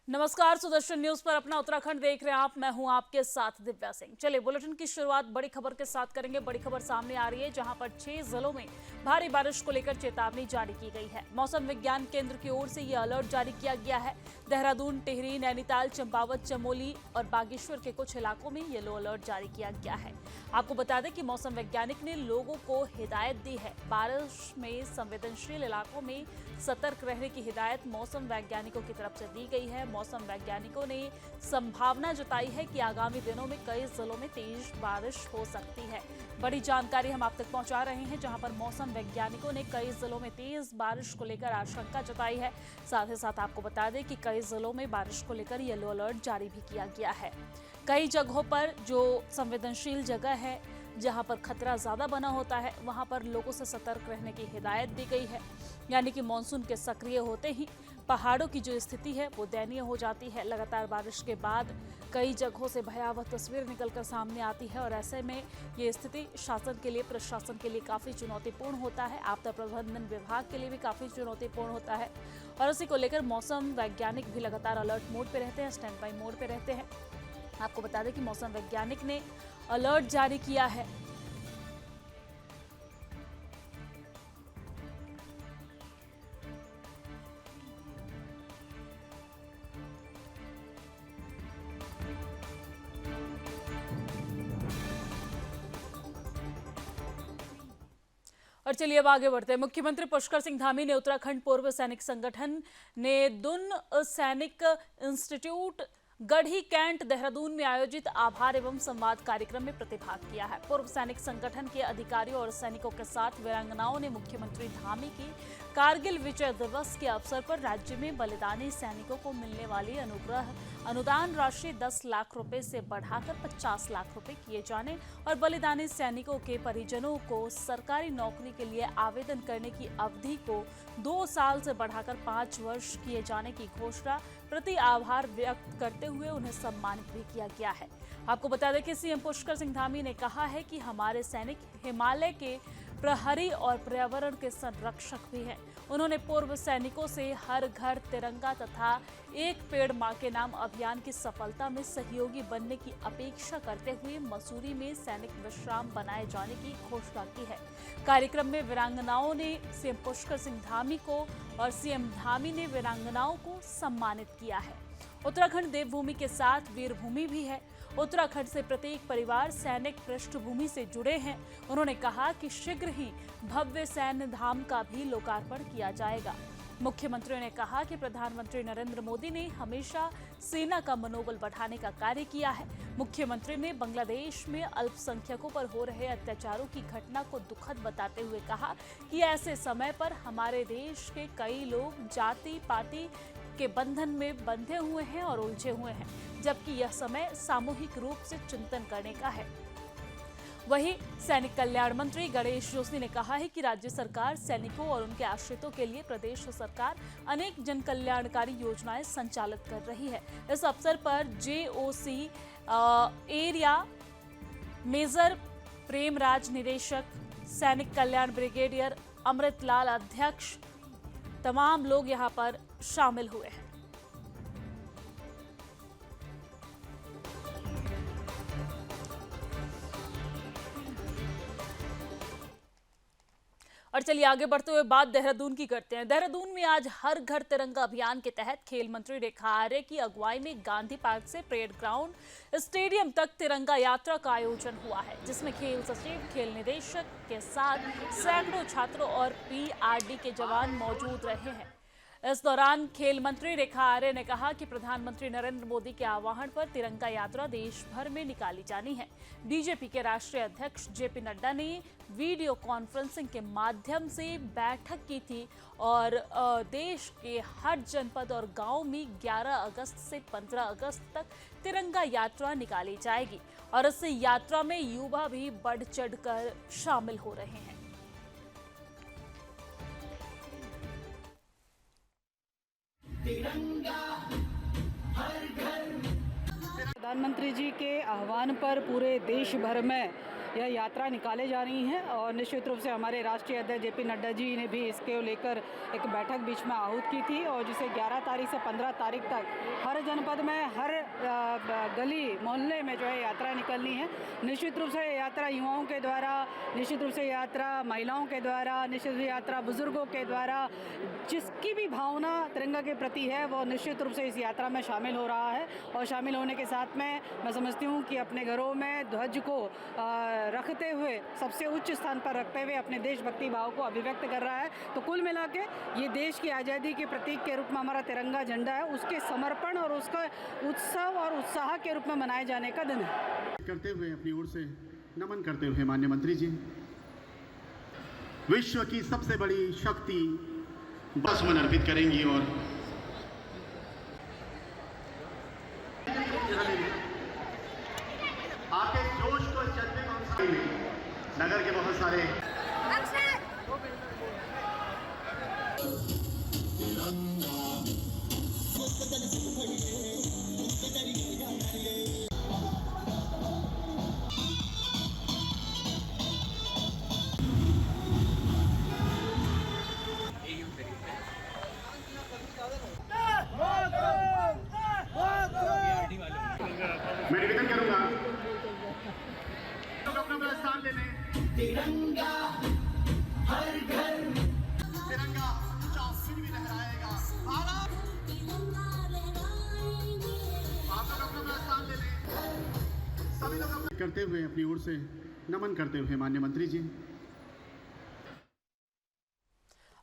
नमस्कार, सुदर्शन न्यूज पर अपना उत्तराखंड देख रहे हैं आप। मैं हूं आपके साथ दिव्या सिंह। चलिए बुलेटिन की शुरुआत बड़ी खबर के साथ करेंगे। बड़ी खबर सामने आ रही है जहां पर 6 जिलों में भारी बारिश को लेकर चेतावनी जारी की गई है। मौसम विज्ञान केंद्र की ओर से यह अलर्ट जारी किया गया है। देहरादून, टिहरी, नैनीताल, चंपावत, चमोली और बागेश्वर के कुछ इलाकों में येलो अलर्ट जारी किया गया है। आपको बता दें कि मौसम वैज्ञानिक ने लोगों को हिदायत दी है। बारिश में संवेदनशील इलाकों में सतर्क रहने की हिदायत मौसम वैज्ञानिकों की तरफ से दी गई है। मौसम वैज्ञानिकों ने संभावना जताई है कि आगामी दिनों में कई जिलों में तेज बारिश हो सकती है। बड़ी जानकारी हम आप तक पहुंचा रहे हैं, जहां पर मौसम वैज्ञानिकों ने कई जिलों में तेज बारिश को लेकर आशंका जताई है। साथ ही साथ आपको बता दें कि कई जिलों में बारिश को लेकर येलो अलर्ट जारी भी किया गया है। कई जगहों पर जो संवेदनशील जगह है, जहां पर खतरा ज्यादा बना होता है, वहां पर लोगों से सतर्क रहने की हिदायत दी गई है। यानी कि मानसून के सक्रिय होते ही पहाड़ों की जो स्थिति है वो दयनीय हो जाती है। लगातार बारिश के बाद कई जगहों से भयावह तस्वीर निकलकर सामने आती है और ऐसे में ये स्थिति शासन के लिए, प्रशासन के लिए काफी चुनौतीपूर्ण होता है। आपदा प्रबंधन विभाग के लिए भी काफी चुनौतीपूर्ण होता है और इसी को लेकर मौसम वैज्ञानिक भी लगातार अलर्ट मोड पे रहते हैं, स्टैंड बाई मोड पे रहते हैं। आपको बता दें कि मौसम वैज्ञानिक ने अलर्ट जारी किया है। और चलिए अब आगे बढ़ते हैं। मुख्यमंत्री पुष्कर सिंह धामी ने उत्तराखंड पूर्व सैनिक संगठन ने दून सैनिक इंस्टीट्यूट गढ़ी कैंट देहरादून में आयोजित आभार एवं संवाद कार्यक्रम में प्रतिभाग किया है। पूर्व सैनिक संगठन के अधिकारियों और सैनिकों के साथ वीरांगनाओं ने मुख्यमंत्री धामी की कारगिल विजय दिवस के अवसर पर राज्य में बलिदानी सैनिकों को मिलने वाली अनुदान राशि 10 लाख रुपए से बढ़ाकर 50 लाख रुपए किए जाने और बलिदानी सैनिकों के परिजनों को सरकारी नौकरी के लिए आवेदन करने की अवधि को 2 साल से बढ़ाकर 5 वर्ष किए जाने की घोषणा प्रति आभार व्यक्त करते हुए उन्हें सम्मानित भी किया गया है। आपको बता दें कि सीएम पुष्कर सिंह धामी ने कहा है कि हमारे सैनिक हिमालय के प्रहरी और पर्यावरण के संरक्षक भी हैं। उन्होंने पूर्व सैनिकों से हर घर तिरंगा तथा एक पेड़ मां के नाम अभियान की सफलता में सहयोगी बनने की अपेक्षा करते हुए मसूरी में सैनिक विश्राम बनाए जाने की घोषणा की है। कार्यक्रम में वीरांगनाओं ने सीएम पुष्कर सिंह धामी को और सीएम धामी ने वीरांगनाओं को सम्मानित किया है। उत्तराखंड देवभूमि के साथ वीरभूमि भी है। उत्तराखंड से प्रत्येक परिवार सैनिक पृष्ठभूमि से जुड़े हैं। उन्होंने कहा कि शीघ्र ही भव्य सैन्य धाम का भी लोकार्पण किया जाएगा। मुख्यमंत्री ने कहा कि प्रधानमंत्री नरेंद्र मोदी ने हमेशा सेना का मनोबल बढ़ाने का कार्य किया है। मुख्यमंत्री ने बांग्लादेश में अल्पसंख्यकों पर हो रहे अत्याचारों की घटना को दुखद बताते हुए कहा कि ऐसे समय पर हमारे देश के कई लोग जाति पाति के बंधन में बंधे हुए हैं और उलझे हुए हैं, जबकि यह समय सामूहिक रूप से चिंतन करने का है। वहीं सैनिक कल्याण मंत्री गणेश जोशी ने कहा है कि राज्य सरकार सैनिकों और उनके आश्रितों के लिए प्रदेश सरकार अनेक जन कल्याणकारी योजनाएं संचालित कर रही है। इस अवसर पर जेओसी एरिया मेजर प्रेमराज निदेशक, सैनिक कल्याण ब्रिगेडियर अमृतलाल अध्यक्ष, तमाम लोग यहां पर शामिल हुए हैं। और चलिए आगे बढ़ते हुए बात देहरादून की करते हैं। देहरादून में आज हर घर तिरंगा अभियान के तहत खेल मंत्री रेखा आर्य की अगुवाई में गांधी पार्क से परेड ग्राउंड स्टेडियम तक तिरंगा यात्रा का आयोजन हुआ है, जिसमें खेल सचिव, खेल निदेशक के साथ सैकड़ों छात्रों और पीआरडी के जवान मौजूद रहे हैं। इस दौरान खेल मंत्री रेखा आर्य ने कहा कि प्रधानमंत्री नरेंद्र मोदी के आह्वान पर तिरंगा यात्रा देश भर में निकाली जानी है। बीजेपी के राष्ट्रीय अध्यक्ष जेपी नड्डा ने वीडियो कॉन्फ्रेंसिंग के माध्यम से बैठक की थी और देश के हर जनपद और गांव में 11 अगस्त से 15 अगस्त तक तिरंगा यात्रा निकाली जाएगी और इस यात्रा में युवा भी बढ़ चढ़कर शामिल हो रहे हैं। प्रधानमंत्री जी के आह्वान पर पूरे देश भर में यह यात्रा निकाले जा रही हैं और निश्चित रूप से हमारे राष्ट्रीय अध्यक्ष जेपी नड्डा जी ने भी इसके लेकर एक बैठक बीच में आहूत की थी और जिसे 11 तारीख से 15 तारीख तक हर जनपद में हर गली मोहल्ले में जो है यात्रा निकलनी है। निश्चित रूप से यात्रा युवाओं के द्वारा, निश्चित रूप से यात्रा महिलाओं के द्वारा, निश्चित रूप से यात्रा बुजुर्गों के द्वारा, जिसकी भी भावना तिरंगा के प्रति है वो निश्चित रूप से इस यात्रा में शामिल हो रहा है। और शामिल होने के साथ में मैं समझती हूँ कि अपने घरों में ध्वज को रखते हुए, सबसे उच्च स्थान पर रखते हुए अपने देशभक्ति भाव को अभिव्यक्त कर रहा है। तो कुल मिला के ये देश की आज़ादी के प्रतीक के रूप में हमारा तिरंगा झंडा है, उसके समर्पण और उसका उत्सव और उत्साह के रूप में मनाए जाने का दिन है। करते हुए अपनी ओर से नमन करते हुए माननीय मंत्री जी, विश्व की सबसे बड़ी शक्ति बस मन अर्पित करेंगी और आपके जोश को जज्बे को नगर के बहुत सारे मैं निवेदन करूंगा तो अपना स्थान ले लें। तिरंगा हर घर, तिरंगा फिर भी लहराएगा। आप लोग अपना स्थान ले लें। सभी लोग करते हुए अपनी ओर से नमन करते हुए माननीय मंत्री जी।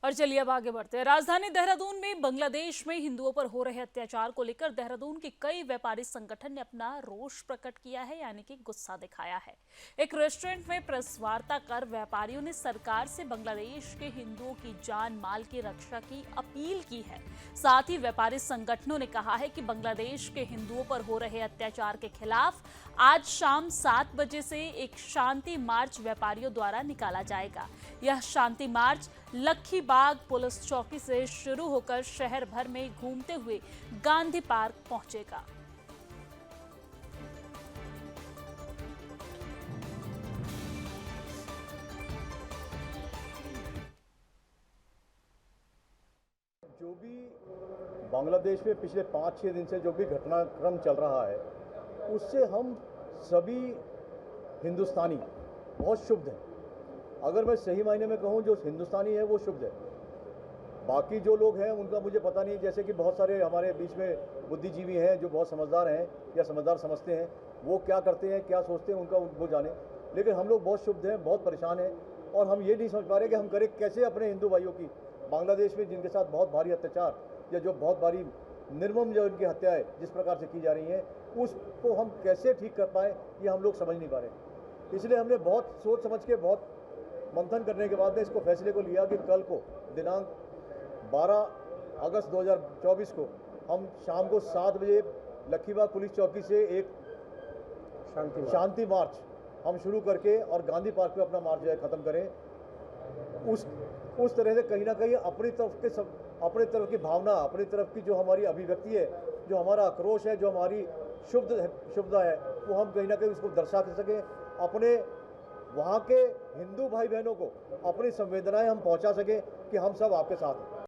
और चलिए अब आगे बढ़ते हैं। राजधानी देहरादून में बांग्लादेश में हिंदुओं पर हो रहे अत्याचार को लेकर देहरादून के कई व्यापारी संगठन ने अपना रोष प्रकट किया है, यानी कि गुस्सा दिखाया है। एक रेस्टोरेंट में प्रेस वार्ता कर व्यापारियों ने सरकार से बांग्लादेश के हिंदुओं की जान माल की रक्षा की अपील की है। साथ ही व्यापारी संगठनों ने कहा है कि बांग्लादेश के हिंदुओं पर हो रहे अत्याचार के खिलाफ आज शाम 7 बजे से एक शांति मार्च व्यापारियों द्वारा निकाला जाएगा। यह शांति मार्च लखीबाग पुलिस चौकी से शुरू होकर शहर भर में घूमते हुए गांधी पार्क पहुंचेगा। जो भी बांग्लादेश में पिछले 5-6 दिन से जो भी घटनाक्रम चल रहा है, उससे हम सभी हिंदुस्तानी बहुत क्षुब्ध हैं। अगर मैं सही मायने में कहूँ, जो हिंदुस्तानी है वो क्षुब्ध है। बाकी जो लोग हैं उनका मुझे पता नहीं, जैसे कि बहुत सारे हमारे बीच में बुद्धिजीवी हैं जो बहुत समझदार हैं या समझदार समझते हैं, वो क्या करते हैं, क्या सोचते हैं, उनका वो जाने। लेकिन हम लोग बहुत क्षुब्ध हैं, बहुत परेशान हैं और हम ये नहीं समझ पा रहे कि हम करें कैसे अपने हिंदू भाइयों की, बांग्लादेश में जिनके साथ बहुत भारी अत्याचार या जो बहुत भारी निर्मम जो इनकी हत्याएं जिस प्रकार से की जा रही हैं, उसको हम कैसे ठीक कर पाएँ, ये हम लोग समझ नहीं पा रहे। इसलिए हमने बहुत सोच समझ के, बहुत मंथन करने के बाद में इसको फैसले को लिया कि कल को दिनांक 12 अगस्त 2024 को हम शाम को 7 बजे लखीबाग पुलिस चौकी से एक शांति मार्च हम शुरू करके और गांधी पार्क पे अपना मार्च जो है ख़त्म करें। उस तरह से कहीं ना कहीं अपनी तरफ की भावना, अपनी तरफ की जो हमारी अभिव्यक्ति है, जो हमारा आक्रोश है, जो हमारी शुभता है, वो हम कहीं ना कहीं उसको दर्शा सकें। अपने वहाँ के हिंदू भाई बहनों को अपनी संवेदनाएं हम पहुँचा सकें कि हम सब आपके साथ हैं।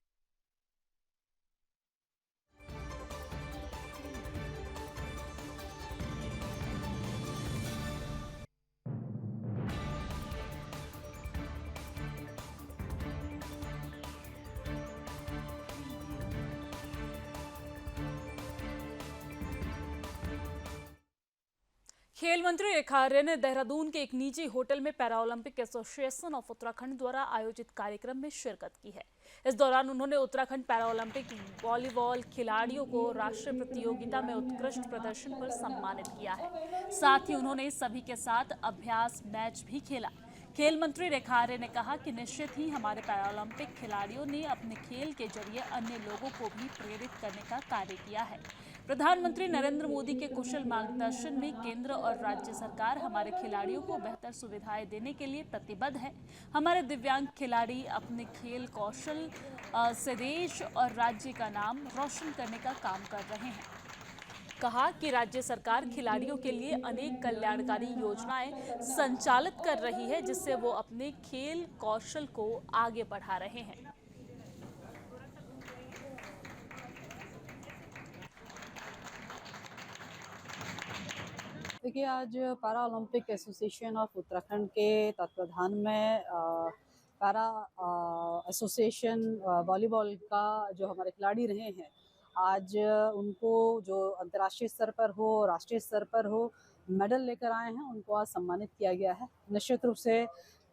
खेल मंत्री रेखा आर्य ने देहरादून के एक निजी होटल में para Olympic association of Uttarakhand द्वारा आयोजित कार्यक्रम में शिरकत की है। इस दौरान उन्होंने उत्तराखंड पैरा ओलंपिक वॉलीबॉल खिलाड़ियों को राष्ट्रीय प्रतियोगिता में उत्कृष्ट प्रदर्शन पर सम्मानित किया है। साथ ही उन्होंने सभी के साथ अभ्यास मैच भी खेला। खेल मंत्री रेखा आर्य ने कहा कि निश्चित ही हमारे पैरा ओलंपिक खिलाड़ियों ने अपने खेल के जरिए अन्य लोगों को भी प्रेरित करने का कार्य किया है। प्रधानमंत्री नरेंद्र मोदी के कुशल मार्गदर्शन में केंद्र और राज्य सरकार हमारे खिलाड़ियों को बेहतर सुविधाएं देने के लिए प्रतिबद्ध है। हमारे दिव्यांग खिलाड़ी अपने खेल कौशल से देश और राज्य का नाम रोशन करने का काम कर रहे हैं। कहा कि राज्य सरकार खिलाड़ियों के लिए अनेक कल्याणकारी योजनाएं संचालित कर रही है, जिससे वो अपने खेल कौशल को आगे बढ़ा रहे हैं। देखिए, आज para Olympic association of Uttarakhand के तत्वाधान में पैरा एसोसिएशन वॉलीबॉल का जो हमारे खिलाड़ी रहे हैं, आज उनको जो अंतर्राष्ट्रीय स्तर पर हो, राष्ट्रीय स्तर पर हो, मेडल लेकर आए हैं, उनको आज सम्मानित किया गया है। निश्चित रूप से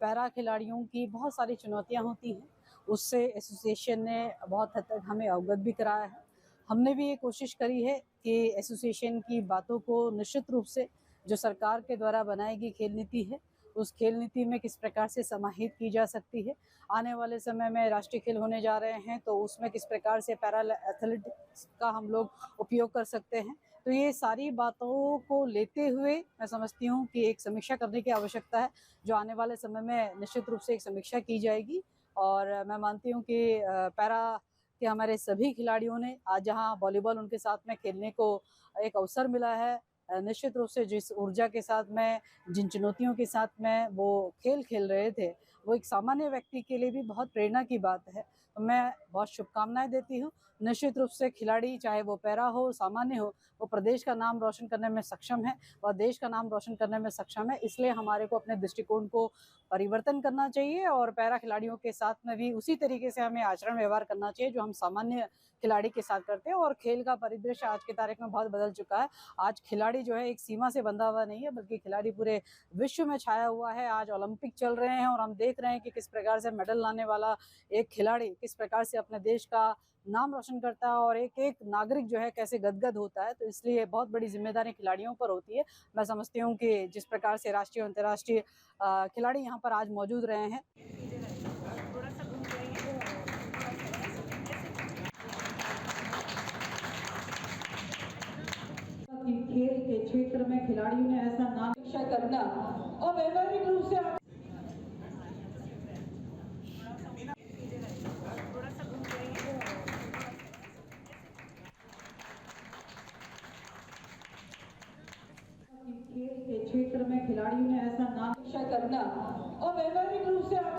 पैरा खिलाड़ियों की बहुत सारी चुनौतियां होती हैं, उससे एसोसिएशन ने बहुत हद तक हमें अवगत भी कराया है। हमने भी ये कोशिश करी है कि एसोसिएशन की बातों को निश्चित रूप से जो सरकार के द्वारा बनाई गई खेल नीति है, उस खेल नीति में किस प्रकार से समाहित की जा सकती है। आने वाले समय में राष्ट्रीय खेल होने जा रहे हैं, तो उसमें किस प्रकार से पैरा एथलेटिक्स का हम लोग उपयोग कर सकते हैं। तो ये सारी बातों को लेते हुए मैं समझती हूँ कि एक समीक्षा करने की आवश्यकता है, जो आने वाले समय में निश्चित रूप से एक समीक्षा की जाएगी। और मैं मानती हूँ कि पैरा कि हमारे सभी खिलाड़ियों ने आज जहां वॉलीबॉल उनके साथ में खेलने को एक अवसर मिला है, निश्चित रूप से जिस ऊर्जा के साथ में, जिन चुनौतियों के साथ में वो खेल खेल रहे थे, वो एक सामान्य व्यक्ति के लिए भी बहुत प्रेरणा की बात है। तो मैं बहुत शुभकामनाएं देती हूँ। निश्चित रूप से खिलाड़ी, चाहे वो पैरा हो, सामान्य हो, वो प्रदेश का नाम रोशन करने में सक्षम है, वह देश का नाम रोशन करने में सक्षम है। इसलिए हमारे को अपने दृष्टिकोण को परिवर्तन करना चाहिए और पैरा खिलाड़ियों के साथ में भी उसी तरीके से हमें आचरण व्यवहार करना चाहिए जो हम सामान्य खिलाड़ी के साथ करते हैं। और खेल का परिदृश्य आज की तारीख में बहुत बदल चुका है। आज खिलाड़ी जो है एक सीमा से बंधा हुआ नहीं है, बल्कि खिलाड़ी पूरे विश्व में छाया हुआ है। आज ओलंपिक चल रहे हैं और हम देख रहे हैं कि किस प्रकार से मेडल लाने वाला एक खिलाड़ी किस प्रकार से अपने देश का नाम रोशन करता है और एक एक नागरिक जो है कैसे गदगद होता है। तो इसलिए बहुत बड़ी जिम्मेदारी खिलाड़ियों पर होती है। मैं समझती हूँ कि जिस प्रकार से राष्ट्रीय और अंतर्राष्ट्रीय खिलाड़ी यहाँ पर आज मौजूद रहे हैं, खेल के क्षेत्र में खिलाड़ियों ने ऐसा नाम रक्षा करना और व्यवहारिक रूप से खेल के क्षेत्र में खिलाड़ियों ने ऐसा नाम रक्षा करना और व्यवहारिक रूप से।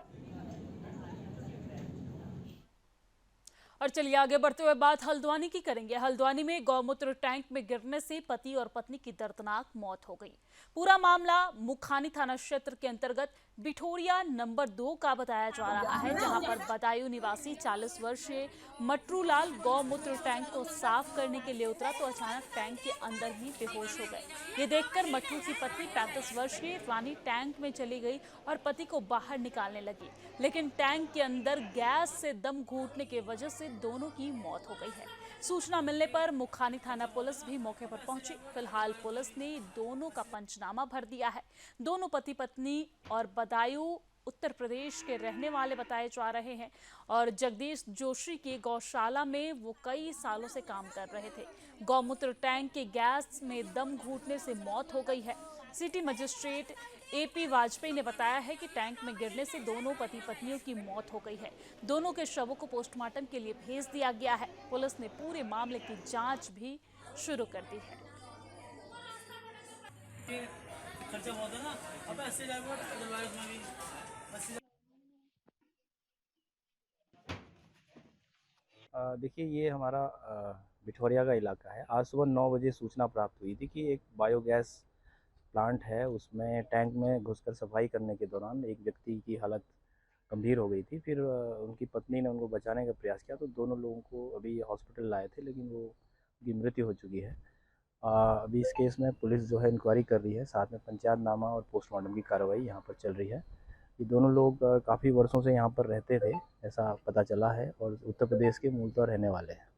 और चलिए आगे बढ़ते हुए बात हल्द्वानी की करेंगे। हल्द्वानी में गौमूत्र टैंक में गिरने से पति और पत्नी की दर्दनाक मौत हो गई। पूरा मामला मुखानी थाना क्षेत्र के अंतर्गत बिठोरिया नंबर 2 का बताया जा रहा है, जहां पर बदायूं निवासी 40 वर्षीय मटरूलाल गौमूत्र टैंक को साफ करने के लिए उतरा तो अचानक टैंक के अंदर ही बेहोश हो गए। ये देखकर मटरू की पत्नी 35 वर्षीय रानी टैंक में चली गई और पति को बाहर निकालने लगी, लेकिन टैंक के अंदर गैस से दम घुटने की वजह से दोनों की मौत हो गई है। सूचना मिलने पर मुखानी थाना पुलिस भी मौके पर पहुंची। फिलहाल पुलिस ने दोनों का पंचनामा भर दिया है। दोनों पति पत्नी और बदायूं उत्तर प्रदेश के रहने वाले बताए जा रहे हैं और जगदीश जोशी की गौशाला में वो कई सालों से काम कर रहे थे। गौमूत्र टैंक के गैस में दम घुटने से मौत हो गई है। सिटी मजिस्ट्रेट AP वाजपेयी ने बताया है कि टैंक में गिरने से दोनों पति पत्नियों की मौत हो गई है। दोनों के शवों को पोस्टमार्टम के लिए भेज दिया गया है। पुलिस ने पूरे मामले की जांच भी शुरू कर दी है। खर्चा बहुत है ना, अब ऐसे देखिए, ये हमारा बिठौरिया का इलाका है। आज सुबह 9 बजे सूचना प्राप्त हुई थी कि एक बायोगैस प्लांट है, उसमें टैंक में घुसकर सफाई करने के दौरान एक व्यक्ति की हालत गंभीर हो गई थी। फिर उनकी पत्नी ने उनको बचाने का प्रयास किया तो दोनों लोगों को अभी हॉस्पिटल लाए थे, लेकिन वो उनकी मृत्यु हो चुकी है। अभी इस केस में पुलिस जो है इंक्वायरी कर रही है, साथ में पंचायतनामा और पोस्टमार्टम की कार्रवाई यहाँ पर चल रही है। ये दोनों लोग काफ़ी वर्षों से यहाँ पर रहते थे, ऐसा पता चला है, और उत्तर प्रदेश के मूलतः रहने वाले हैं।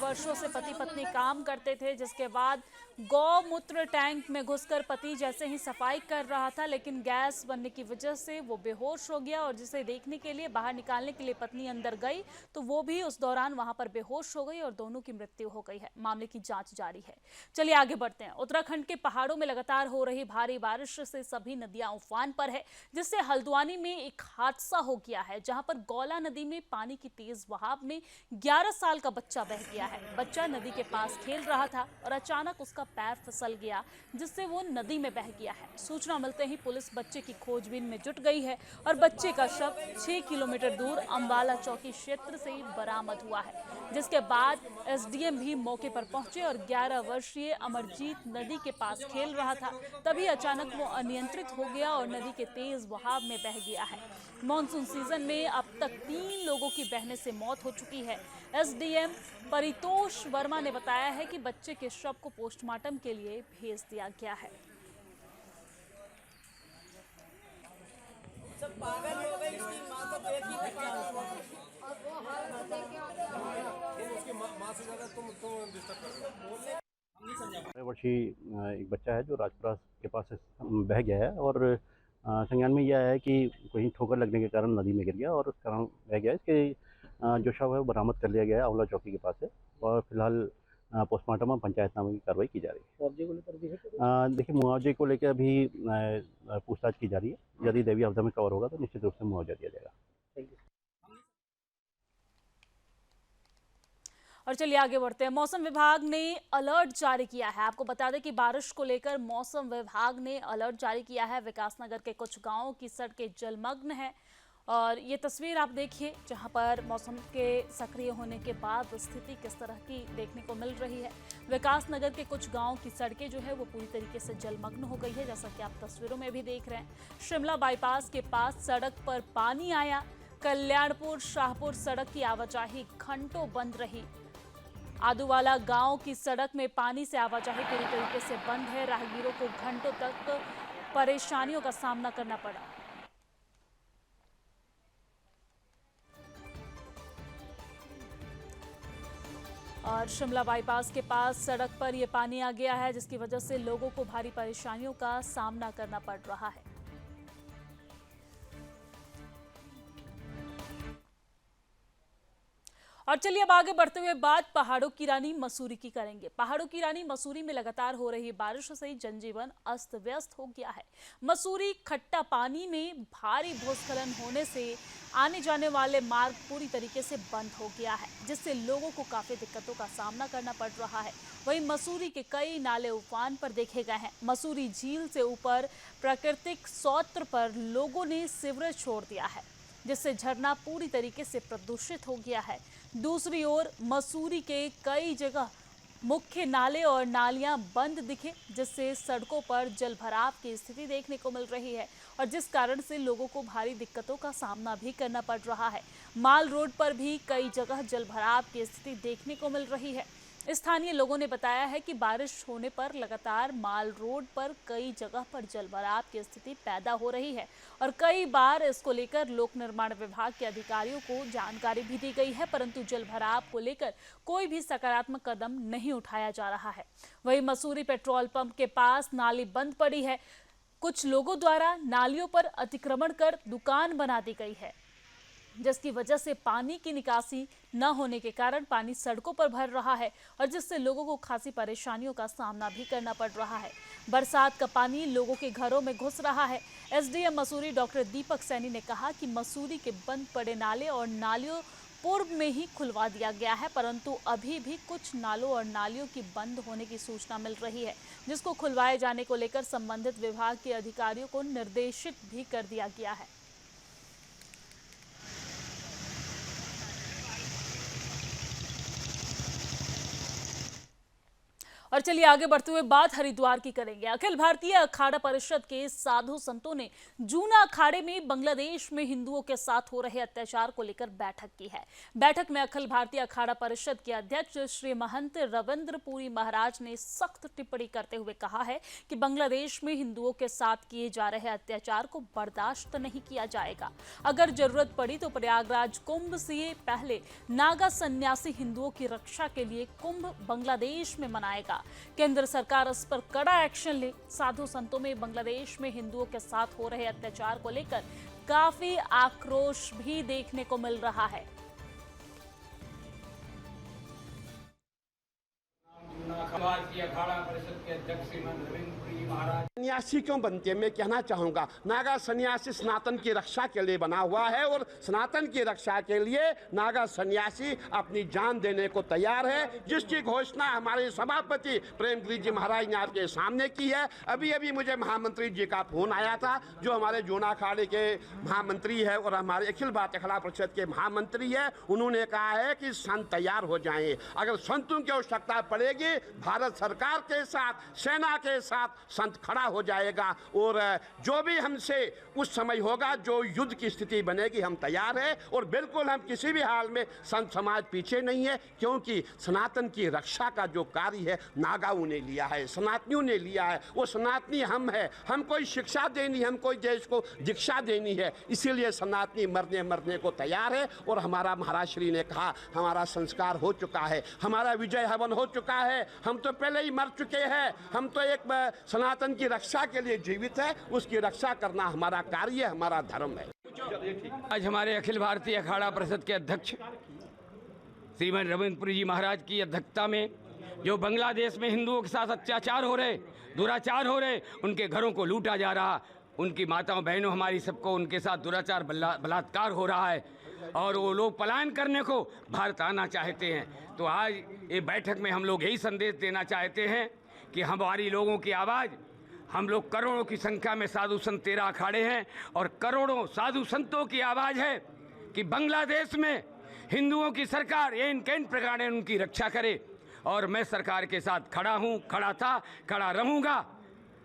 वर्षों से पति पत्नी काम करते थे, जिसके बाद गौमूत्र टैंक में घुसकर पति जैसे ही सफाई कर रहा था, लेकिन गैस बनने की वजह से वो बेहोश हो गया और जिसे देखने के लिए बाहर निकालने के लिए पत्नी अंदर गई तो वो भी उस दौरान वहां पर बेहोश हो गई और दोनों की मृत्यु हो गई है। मामले की जांच जारी है। चलिए आगे बढ़ते हैं। उत्तराखंड के पहाड़ों में लगातार हो रही भारी बारिश से सभी नदियां उफान पर है, जिससे हल्द्वानी में एक हादसा हो गया है, जहां पर गौला नदी में पानी की तेज बहाव में 11 साल का बच्चा बह गया है। बच्चा नदी के पास खेल रहा था और अचानक उसका पैर फिसल गया, जिससे वो नदी में बह गया है। सूचना मिलते ही पुलिस बच्चे की खोजबीन में जुट गई है और बच्चे का शव 6 किलोमीटर दूर अंबाला चौकी क्षेत्र से बरामद हुआ है, जिसके बाद एसडीएम भी मौके पर पहुंचे और 11 वर्षीय अमरजीत नदी के पास खेल रहा था। तभी अचानक वो अनियंत्रित हो गया और नदी के तेज बहाव में बह गया है। मॉनसून सीजन में अब तक 3 लोगों की बहने से मौत हो चुकी है। एसडीएम परितोष वर्मा ने बताया है कि बच्चे के शव को पोस्टमार्टम के लिए भेज दिया गया है। वर्षीय एक बच्चा है जो राजपुरा के पास से बह गया है और संज्ञान में यह है कि कहीं ठोकर लगने के कारण नदी में गिर गया और उस कारण बह गया। इसके जो शव है वो बरामद कर लिया गया है आंवला चौकी के पास से और फिलहाल पोस्टमार्टम में पंचायतनामे की कार्रवाई की जा रही है। मुआवजे को लेकर भी देखिए, मुआवजे को लेकर अभी पूछताछ की जा रही है। यदि दैवीय आपदा में कवर होगा तो निश्चित रूप से मुआवजा दिया जाएगा। Thank you. और चलिए आगे बढ़ते हैं। मौसम विभाग ने अलर्ट जारी किया है। आपको बता दें कि बारिश को लेकर मौसम विभाग ने अलर्ट जारी किया है। विकासनगर के कुछ गांवों की सड़कें जलमग्न हैं और ये तस्वीर आप देखिए, जहां पर मौसम के सक्रिय होने के बाद स्थिति किस तरह की देखने को मिल रही है। विकासनगर के कुछ गांवों की सड़कें जो है वो पूरी तरीके से जलमग्न हो गई है, जैसा कि आप तस्वीरों में भी देख रहे हैं। शिमला बाईपास के पास सड़क पर पानी आया। कल्याणपुर शाहपुर सड़क की आवाजाही घंटों बंद रही। आदूवाला गांव की सड़क में पानी से आवाजाही पूरी तरीके से बंद है। राहगीरों को घंटों तक परेशानियों का सामना करना पड़ा। और शिमला बाईपास के पास सड़क पर यह पानी आ गया है, जिसकी वजह से लोगों को भारी परेशानियों का सामना करना पड़ रहा है। और चलिए अब आगे बढ़ते हुए बात पहाड़ों की रानी मसूरी की करेंगे। पहाड़ों की रानी मसूरी में लगातार हो रही बारिश से जनजीवन अस्त व्यस्त हो गया है। मसूरी खट्टा पानी में भारी भूस्खलन होने से आने जाने वाले मार्ग पूरी तरीके से बंद हो गया है, जिससे लोगों को काफी दिक्कतों का सामना करना पड़ रहा है। वहीं मसूरी के कई नाले उफान पर देखे गए हैं। मसूरी झील से ऊपर प्राकृतिक सौत्र पर लोगों ने सीवरेज छोड़ दिया है, जिससे झरना पूरी तरीके से प्रदूषित हो गया है। दूसरी ओर मसूरी के कई जगह मुख्य नाले और नालियां बंद दिखे, जिससे सड़कों पर जलभराव की स्थिति देखने को मिल रही है और जिस कारण से लोगों को भारी दिक्कतों का सामना भी करना पड़ रहा है। माल रोड पर भी कई जगह जलभराव की स्थिति देखने को मिल रही है। स्थानीय लोगों ने बताया है कि बारिश होने पर लगातार माल रोड पर कई जगह पर जलभराव की स्थिति पैदा हो रही है और कई बार इसको लेकर लोक निर्माण विभाग के अधिकारियों को जानकारी भी दी गई है, परंतु जलभराव को लेकर कोई भी सकारात्मक कदम नहीं उठाया जा रहा है। वहीं मसूरी पेट्रोल पंप के पास नाली बंद पड़ी है। कुछ लोगों द्वारा नालियों पर अतिक्रमण कर दुकान बना दी गई है, जिसकी वजह से पानी की निकासी न होने के कारण पानी सड़कों पर भर रहा है और जिससे लोगों को खासी परेशानियों का सामना भी करना पड़ रहा है। बरसात का पानी लोगों के घरों में घुस रहा है। एसडीएम मसूरी डॉक्टर दीपक सैनी ने कहा कि मसूरी के बंद पड़े नाले और नालियों पूर्व में ही खुलवा दिया गया है, परंतु अभी भी कुछ नालों और नालियों की बंद होने की सूचना मिल रही है, जिसको खुलवाए जाने को लेकर संबंधित विभाग के अधिकारियों को निर्देशित भी कर दिया गया है। और और चलिए आगे बढ़ते हुए बात हरिद्वार की करेंगे। अखिल भारतीय अखाड़ा परिषद के साधु संतों ने जूना अखाड़े में बांग्लादेश में हिंदुओं के साथ हो रहे अत्याचार को लेकर बैठक की है। बैठक में अखिल भारतीय अखाड़ा परिषद के अध्यक्ष श्री महंत रविंद्र पुरी महाराज ने सख्त टिप्पणी करते हुए कहा है कि बांग्लादेश में हिंदुओं के साथ किए जा रहे अत्याचार को बर्दाश्त नहीं किया जाएगा। अगर जरूरत पड़ी तो प्रयागराज कुंभ से पहले नागा सन्यासी हिंदुओं की रक्षा के लिए कुंभ बांग्लादेश में मनाएगा। केंद्र सरकार इस पर कड़ा एक्शन ले। साधु संतों में बांग्लादेश में हिंदुओं के साथ हो रहे अत्याचार को लेकर काफी आक्रोश भी देखने को मिल रहा है। भारतीय अखाड़ा परिषद के अध्यक्ष श्रीमान रविंद्र पुरी महाराज सन्यासी क्यों बनते हैं? मैं कहना चाहूंगा, नागा सन्यासी सनातन की रक्षा के लिए बना हुआ है और सनातन की रक्षा के लिए नागा सन्यासी अपनी जान देने को तैयार है, जिसकी घोषणा हमारे सभापति प्रेमगिरी जी महाराज ने आपके सामने की है। अभी अभी मुझे महामंत्री जी का फोन आया था, जो हमारे जूना अखाड़े के महामंत्री है और हमारे अखिल भारतीय अखाड़ा परिषद के महामंत्री है। उन्होंने कहा है कि संत तैयार हो जाएं, अगर संतों की आवश्यकता पड़ेगी भारत सरकार के साथ, सेना के साथ संत खड़ा हो जाएगा और जो भी हमसे उस समय होगा, जो युद्ध की स्थिति बनेगी, हम तैयार हैं। और बिल्कुल हम किसी भी हाल में संत समाज पीछे नहीं है, क्योंकि सनातन की रक्षा का जो कार्य है नागाओं ने लिया है, सनातनियों ने लिया है। वो सनातनी हम है, हम कोई शिक्षा देनी, हम कोई देश को दीक्षा देनी है, इसीलिए सनातनी मरने को तैयार है। और हमारा महाराज श्री ने कहा हमारा संस्कार हो चुका है, हमारा विजय हवन हो चुका है, हम तो पहले ही मर चुके हैं, हम तो एक सनातन की रक्षा के लिए जीवित है, उसकी रक्षा करना हमारा कार्य, हमारा धर्म है। आज हमारे अखिल भारतीय अखाड़ा परिषद के अध्यक्ष श्रीमान रविंद्र पुरी जी महाराज की अध्यक्षता में जो बांग्लादेश में हिंदुओं के साथ अत्याचार हो रहे, दुराचार हो रहे, उनके घरों को लूटा जा रहा, उनकी माताओं बहनों हमारी सबको उनके साथ दुराचार बलात्कार हो रहा है और वो लोग पलायन करने को भारत आना चाहते हैं। तो आज ये बैठक में हम लोग यही संदेश देना चाहते हैं कि हमारी लोगों की आवाज़, हम लोग करोड़ों की संख्या में साधु संत 13 अखाड़े हैं और करोड़ों साधु संतों की आवाज़ है कि बांग्लादेश में हिंदुओं की सरकार इन प्रकार उनकी रक्षा करे। और मैं सरकार के साथ खड़ा हूँ, खड़ा था, खड़ा रहूँगा।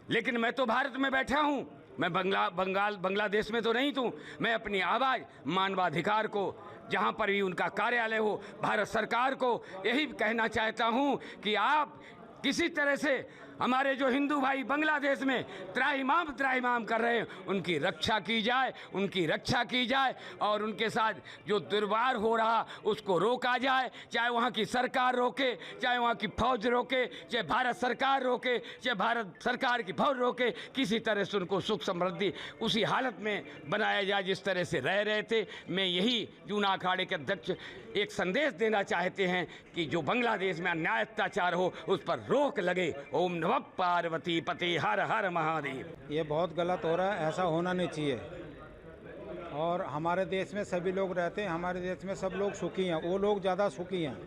लेकिन मैं तो भारत में बैठा हूँ, मैं बांग्लादेश में तो नहीं हूँ। मैं अपनी आवाज़ मानवाधिकार को, जहाँ पर भी उनका कार्यालय हो, भारत सरकार को यही कहना चाहता हूँ कि आप किसी तरह से हमारे जो हिंदू भाई बांग्लादेश में त्राहिमाम कर रहे हैं, उनकी रक्षा की जाए, उनकी रक्षा की जाए और उनके साथ जो दुर्व्यवहार हो रहा उसको रोका जाए। चाहे वहाँ की सरकार रोके, चाहे वहाँ की फौज रोके, चाहे भारत सरकार रोके, चाहे भारत सरकार की फौज रोके, किसी तरह से उनको सुख समृद्धि उसी हालत में बनाया जाए जिस तरह से रह रहे थे। मैं यही जूना अखाड़े के अध्यक्ष एक संदेश देना चाहते हैं कि जो बांग्लादेश में अन्याय अत्याचार हो उस पर रोक लगे। ओम नमः पार्वती पते हर हर महादेव। ये बहुत गलत हो रहा है, ऐसा होना नहीं चाहिए। और हमारे देश में सभी लोग रहते हैं, हमारे देश में सब लोग सुखी हैं, वो लोग ज़्यादा सुखी हैं।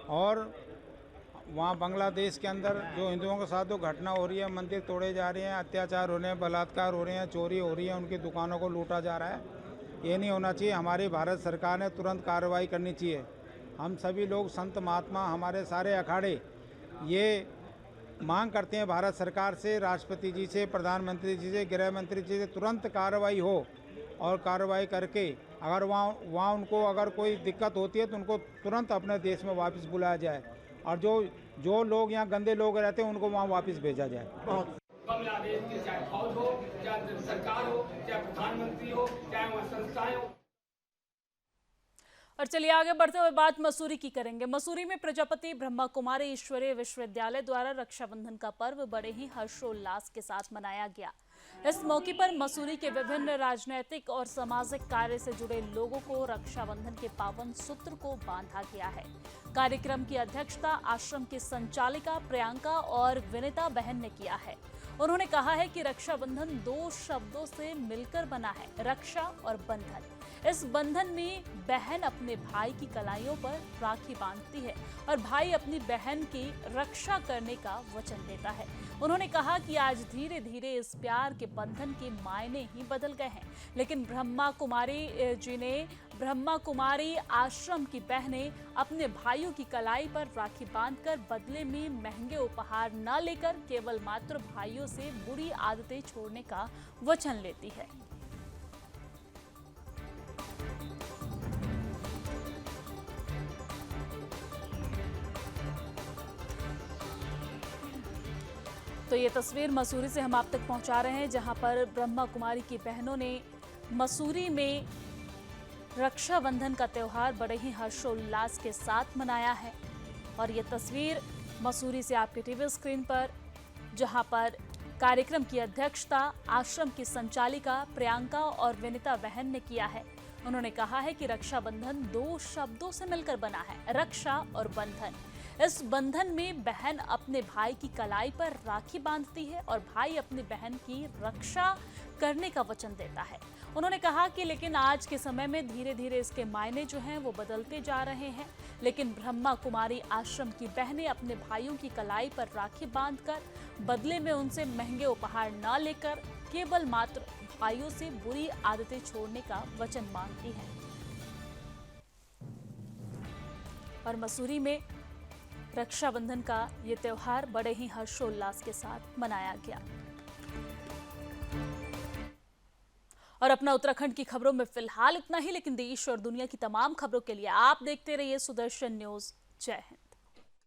और वहाँ बांग्लादेश के अंदर जो हिंदुओं के साथ जो घटना हो रही है, मंदिर तोड़े जा रहे हैं, अत्याचार हो रहे हैं, बलात्कार हो रहे हैं, चोरी हो रही है, उनकी दुकानों को लूटा जा रहा है, ये नहीं होना चाहिए। हमारी भारत सरकार ने तुरंत कार्रवाई करनी चाहिए। हम सभी लोग संत महात्मा, हमारे सारे अखाड़े ये मांग करते हैं भारत सरकार से, राष्ट्रपति जी से, प्रधानमंत्री जी से, गृह मंत्री जी से तुरंत कार्रवाई हो और कार्रवाई करके अगर वहाँ उनको अगर कोई दिक्कत होती है तो उनको तुरंत अपने देश में वापस बुलाया जाए और जो लोग यहाँ गंदे लोग रहते हैं उनको वहाँ वापस भेजा जाए। बांग्लादेश की चाहे फौज हो, चाहे सरकार हो, चाहे प्रधानमंत्री हो, चाहे वहाँ संस्थाएं हो। और चलिए आगे बढ़ते हुए बात मसूरी की करेंगे। मसूरी में प्रजापति ब्रह्मा कुमारी ईश्वरीय विश्वविद्यालय द्वारा रक्षाबंधन का पर्व बड़े ही हर्षोल्लास के साथ मनाया गया। इस मौके पर मसूरी के विभिन्न राजनीतिक और सामाजिक कार्य से जुड़े लोगों को रक्षाबंधन के पावन सूत्र को बांधा गया है। कार्यक्रम की अध्यक्षता आश्रम की संचालिका प्रियंका और विनीता बहन ने किया है। उन्होंने कहा है कि रक्षाबंधन 2 शब्दों से मिलकर बना है, रक्षा और बंधन। इस बंधन में बहन अपने भाई की कलाइयों पर राखी बांधती है और भाई अपनी बहन की रक्षा करने का वचन देता है। उन्होंने कहा कि आज धीरे धीरे इस प्यार के बंधन के मायने ही बदल गए हैं, लेकिन ब्रह्मा कुमारी जी ने ब्रह्मा कुमारी आश्रम की बहनें अपने भाइयों की कलाई पर राखी बांधकर बदले में महंगे उपहार न लेकर केवल मात्र भाइयों से बुरी आदतें छोड़ने का वचन लेती है। तो ये तस्वीर मसूरी से हम आप तक पहुंचा रहे हैं, जहां पर ब्रह्मा कुमारी की बहनों ने मसूरी में रक्षाबंधन का त्यौहार बड़े ही हर्षोल्लास के साथ मनाया है। और ये तस्वीर मसूरी से आपके टीवी स्क्रीन पर, जहां पर कार्यक्रम की अध्यक्षता आश्रम की संचालिका प्रियंका और विनीता बहन ने किया है। उन्होंने कहा है कि रक्षाबंधन दो शब्दों से मिलकर बना है, रक्षा और बंधन। इस बंधन में बहन अपने भाई की कलाई पर राखी बांधती है और भाई अपनी बहन की रक्षा करने का वचन देता है। उन्होंने कहा कि लेकिन आज के समय में धीरे धीरे इसके मायने जो हैं वो बदलते जा रहे हैं, लेकिन ब्रह्मा कुमारी आश्रम की बहनें अपने भाइयों की कलाई पर राखी बांधकर बदले में उनसे महंगे उपहार न लेकर केवल मात्र भाइयों से बुरी आदतें छोड़ने का वचन मांगती हैं। और मसूरी में रक्षाबंधन का ये त्योहार बड़े ही हर्षोल्लास के साथ मनाया गया। और अपना उत्तराखंड की खबरों में फिलहाल इतना ही, लेकिन देश और दुनिया की तमाम खबरों के लिए आप देखते रहिए सुदर्शन न्यूज। जय हिंद।